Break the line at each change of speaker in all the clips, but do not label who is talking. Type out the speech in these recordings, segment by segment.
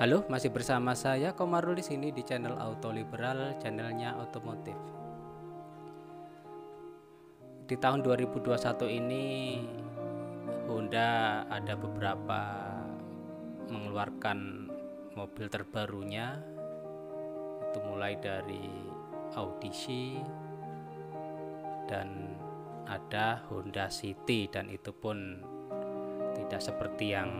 Halo, masih bersama saya Komarul di sini di channel Auto Liberal, channelnya otomotif. Di tahun 2021 ini Honda ada beberapa mengeluarkan mobil terbarunya, itu mulai dari Audisi dan ada Honda City, dan itu pun tidak seperti yang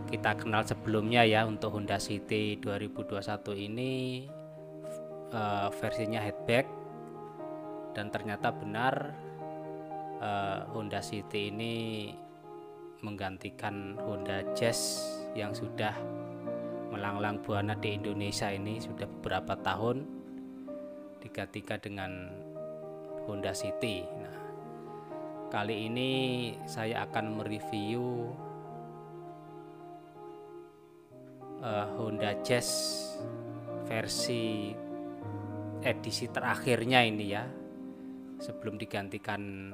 kita kenal sebelumnya ya. Untuk Honda City 2021 ini versinya hatchback, dan ternyata benar Honda City ini menggantikan Honda Jazz yang sudah melanglang buana di Indonesia ini sudah beberapa tahun, digantikan dengan Honda City. Nah, kali ini saya akan mereview Honda Jazz versi edisi terakhirnya ini ya, sebelum digantikan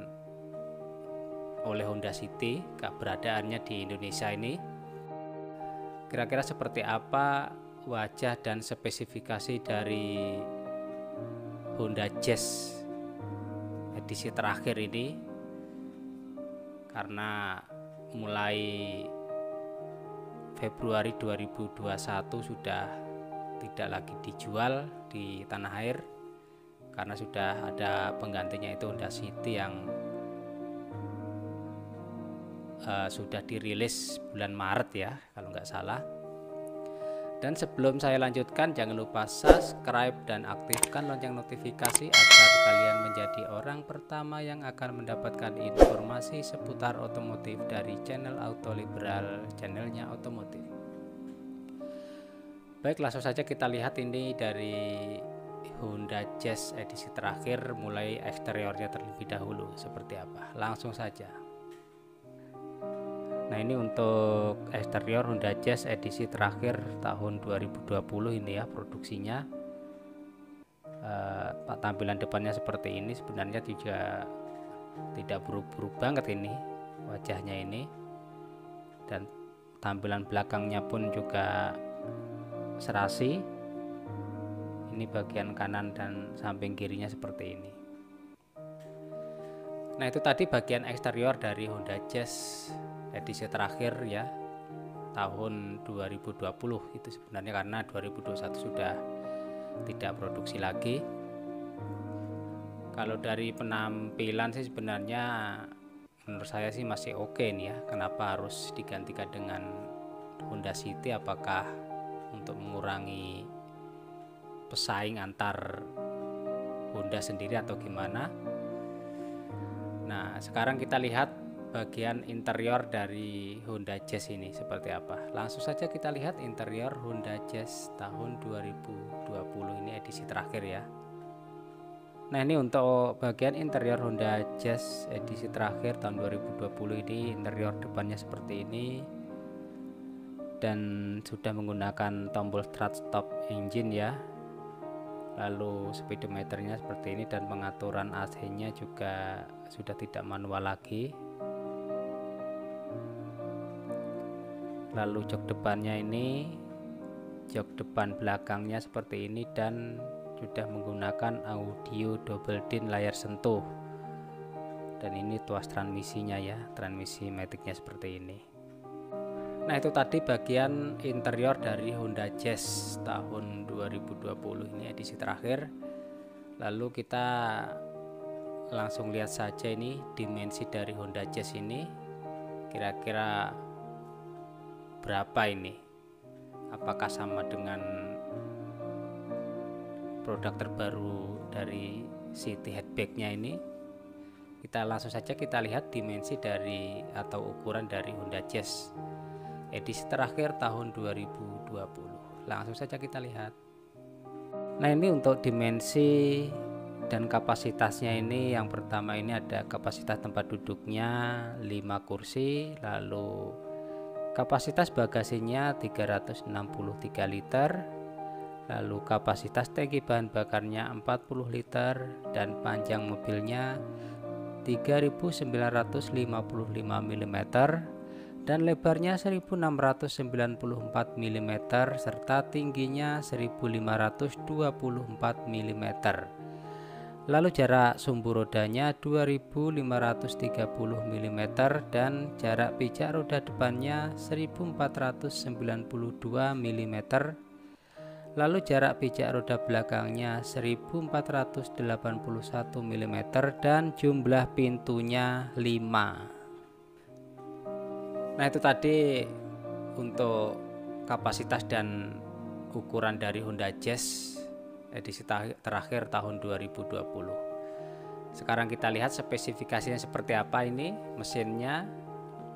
oleh Honda City. Keberadaannya di Indonesia ini kira-kira seperti apa wajah dan spesifikasi dari Honda Jazz edisi terakhir ini, karena mulai Februari 2021 sudah tidak lagi dijual di tanah air karena sudah ada penggantinya, itu Honda City yang sudah dirilis bulan Maret ya kalau nggak salah. Dan sebelum saya lanjutkan, jangan lupa subscribe dan aktifkan lonceng notifikasi agar kalian menjadi orang pertama yang akan mendapatkan informasi seputar otomotif dari channel Auto Liberal, channelnya otomotif. Baik, langsung saja kita lihat ini dari Honda Jazz edisi terakhir, mulai eksteriornya terlebih dahulu seperti apa. Langsung saja. Nah, ini untuk eksterior Honda Jazz edisi terakhir tahun 2020 ini ya, produksinya. Tampilan depannya seperti ini, sebenarnya juga tidak buruk-buruk banget ini wajahnya ini, dan tampilan belakangnya pun juga serasi. Ini bagian kanan dan samping kirinya seperti ini. Nah, itu tadi bagian eksterior dari Honda Jazz edisi terakhir ya, tahun 2020 itu sebenarnya, karena 2021 sudah tidak produksi lagi. Kalau dari penampilan sih sebenarnya menurut saya sih masih oke nih ya. Kenapa harus digantikan dengan Honda City? Apakah untuk mengurangi pesaing antar Honda sendiri atau gimana? Nah, sekarang kita lihat bagian interior dari Honda Jazz ini seperti apa. Langsung saja kita lihat interior Honda Jazz tahun 2020 ini edisi terakhir ya. Nah, ini untuk bagian interior Honda Jazz edisi terakhir tahun 2020 ini, interior depannya seperti ini, dan sudah menggunakan tombol start stop engine ya. Lalu speedometernya seperti ini, dan pengaturan AC-nya juga sudah tidak manual lagi. Lalu jok depannya ini, jok depan belakangnya seperti ini, dan sudah menggunakan audio double din layar sentuh. Dan ini tuas transmisinya ya, transmisi maticnya seperti ini. Nah, itu tadi bagian interior dari Honda Jazz tahun 2020 ini edisi terakhir. Lalu kita langsung lihat saja ini dimensi dari Honda Jazz ini kira-kira berapa ini. Apakah sama dengan produk terbaru dari City hatchbacknya ini? Kita langsung saja kita lihat dimensi dari atau ukuran dari Honda Jazz edisi terakhir tahun 2020. Langsung saja kita lihat. Nah, ini untuk dimensi dan kapasitasnya ini, yang pertama ini ada kapasitas tempat duduknya 5 kursi, lalu kapasitas bagasinya 363 liter, lalu kapasitas tangki bahan bakarnya 40 liter, dan panjang mobilnya 3955 mm, dan lebarnya 1694 mm serta tingginya 1524 mm. Lalu jarak sumbu rodanya 2530 mm dan jarak pijak roda depannya 1492 mm. Lalu jarak pijak roda belakangnya 1481 mm dan jumlah pintunya 5. Nah, itu tadi untuk kapasitas dan ukuran dari Honda Jazz edisi terakhir tahun 2020. Sekarang kita lihat spesifikasinya seperti apa ini mesinnya.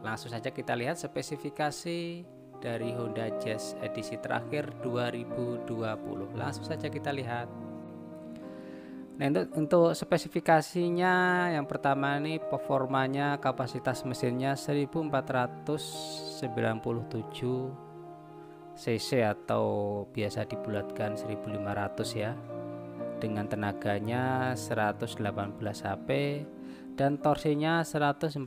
Langsung saja kita lihat spesifikasi dari Honda Jazz edisi terakhir 2020. Langsung saja kita lihat. Nah, untuk spesifikasinya yang pertama ini performanya, kapasitas mesinnya 1497 cc atau biasa dibulatkan 1500 ya, dengan tenaganya 118 HP dan torsinya 145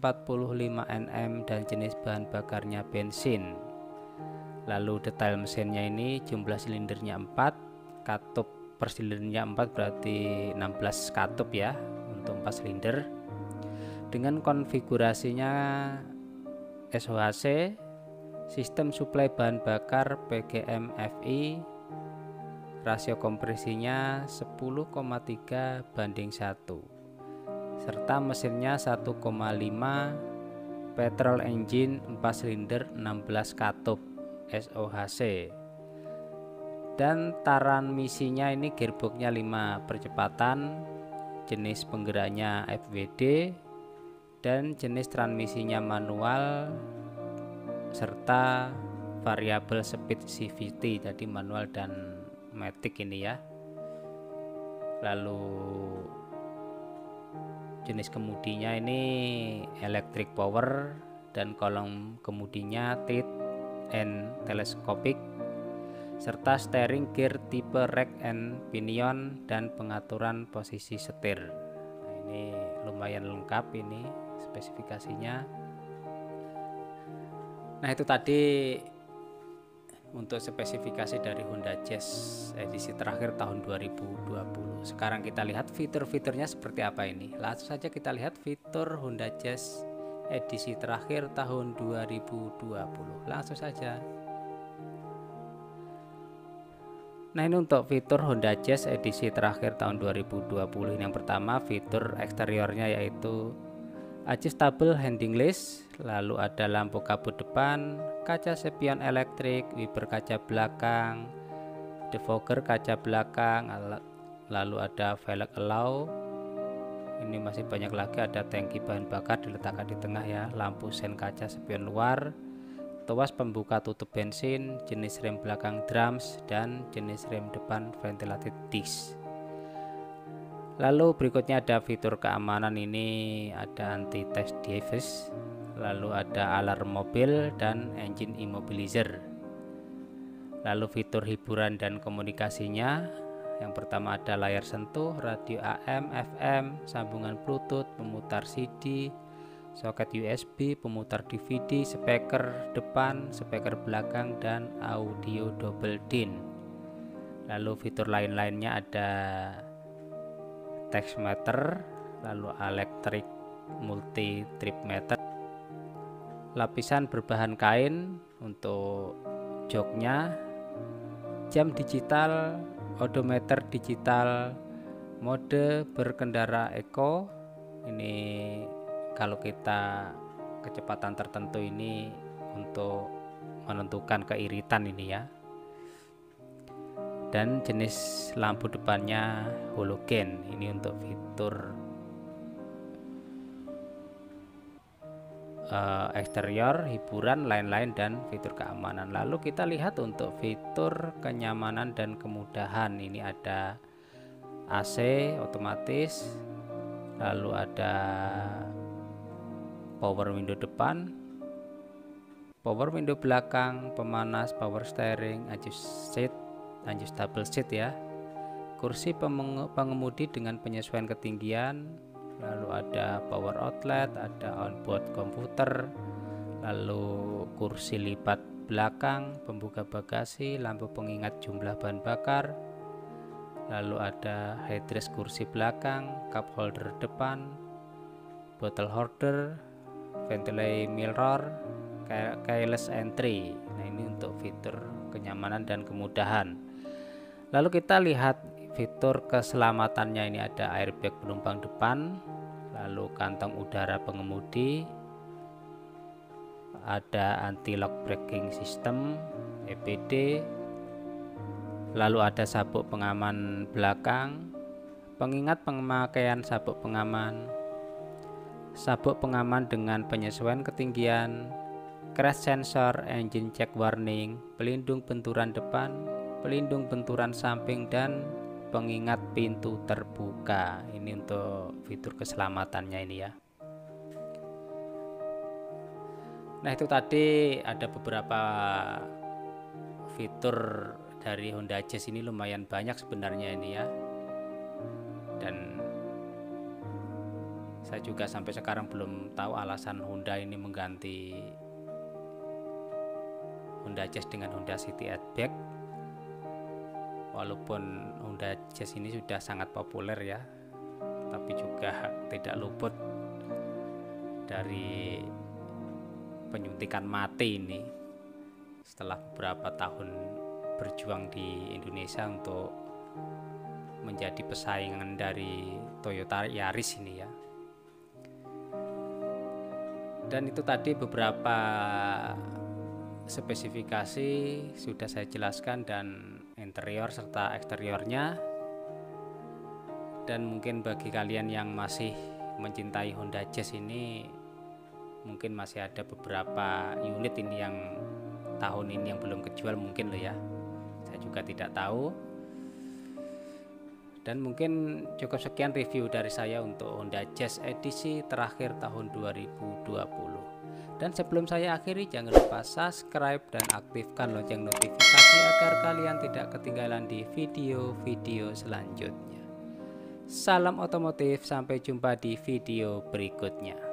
Nm dan jenis bahan bakarnya bensin. Lalu detail mesinnya ini jumlah silindernya 4, katup per silindernya 4, berarti 16 katup ya untuk 4 silinder. Dengan konfigurasinya SOHC, sistem suplai bahan bakar PGM-FI, rasio kompresinya 10,3 banding 1, serta mesinnya 1,5 petrol engine 4 silinder 16 katup SOHC. Dan transmisinya ini gearboxnya 5 percepatan, jenis penggeraknya FWD dan jenis transmisinya manual serta variabel speed CVT, jadi manual dan matic ini ya. Lalu jenis kemudinya ini electric power dan kolom kemudinya tilt and telescopic, serta steering gear tipe rack and pinion dan pengaturan posisi setir. Nah, ini lumayan lengkap ini spesifikasinya. Nah, itu tadi untuk spesifikasi dari Honda Jazz edisi terakhir tahun 2020. Sekarang kita lihat fitur-fiturnya seperti apa ini. Langsung saja kita lihat fitur Honda Jazz edisi terakhir tahun 2020. Langsung saja. Nah, ini untuk fitur Honda Jazz edisi terakhir tahun 2020. Yang pertama fitur eksteriornya yaitu adjustable handling list, lalu ada lampu kabut depan, kaca spion elektrik, wiper kaca belakang, defogger kaca belakang, lalu ada velg alloy. Ini masih banyak lagi, ada tangki bahan bakar diletakkan di tengah ya, lampu sen kaca spion luar, tuas pembuka tutup bensin, jenis rem belakang drums, dan jenis rem depan ventilated disc. Lalu berikutnya ada fitur keamanan, ini ada anti theft device, lalu ada alarm mobil dan engine immobilizer. Lalu fitur hiburan dan komunikasinya, yang pertama ada layar sentuh, radio AM, FM, sambungan Bluetooth, pemutar CD, soket USB, pemutar DVD, speaker depan, speaker belakang, dan audio double din. Lalu fitur lain-lainnya ada tachometer, lalu electric multi trip meter, lapisan berbahan kain untuk joknya, jam digital, odometer digital, mode berkendara eco. Ini kalau kita kecepatan tertentu ini untuk menentukan keiritan ini ya. Dan jenis lampu depannya halogen, ini untuk fitur eksterior, hiburan, lain-lain, dan fitur keamanan. Lalu kita lihat untuk fitur kenyamanan dan kemudahan, ini ada AC otomatis, lalu ada power window depan, power window belakang, pemanas, power steering, adjustable seat ya, kursi pengemudi dengan penyesuaian ketinggian, lalu ada power outlet, ada onboard komputer, lalu kursi lipat belakang, pembuka bagasi, lampu pengingat jumlah bahan bakar, lalu ada headrest kursi belakang, cup holder depan, bottle holder, ventilation mirror, keyless entry. Nah, ini untuk fitur kenyamanan dan kemudahan. Lalu kita lihat fitur keselamatannya. Ini ada airbag penumpang depan, lalu kantong udara pengemudi, ada anti-lock braking system EBD, lalu ada sabuk pengaman belakang, pengingat pemakaian sabuk pengaman dengan penyesuaian ketinggian, crash sensor, engine check warning, pelindung benturan depan, pelindung benturan samping, dan pengingat pintu terbuka. Ini untuk fitur keselamatannya ini ya. Nah, itu tadi ada beberapa fitur dari Honda Jazz ini, lumayan banyak sebenarnya ini ya. Dan saya juga sampai sekarang belum tahu alasan Honda ini mengganti Honda Jazz dengan Honda City Hatchback. Walaupun Honda Jazz ini sudah sangat populer ya, tapi juga tidak luput dari penyuntikan mati ini setelah beberapa tahun berjuang di Indonesia untuk menjadi pesaingan dari Toyota Yaris ini ya. Dan itu tadi beberapa spesifikasi sudah saya jelaskan, dan interior serta eksteriornya. Dan mungkin bagi kalian yang masih mencintai Honda Jazz ini, mungkin masih ada beberapa unit ini yang tahun ini yang belum kejual mungkin loh ya. Saya juga tidak tahu. Dan mungkin cukup sekian review dari saya untuk Honda Jazz edisi terakhir tahun 2020. Dan sebelum saya akhiri, jangan lupa subscribe dan aktifkan lonceng notifikasi agar kalian tidak ketinggalan di video-video selanjutnya. Salam otomotif, sampai jumpa di video berikutnya.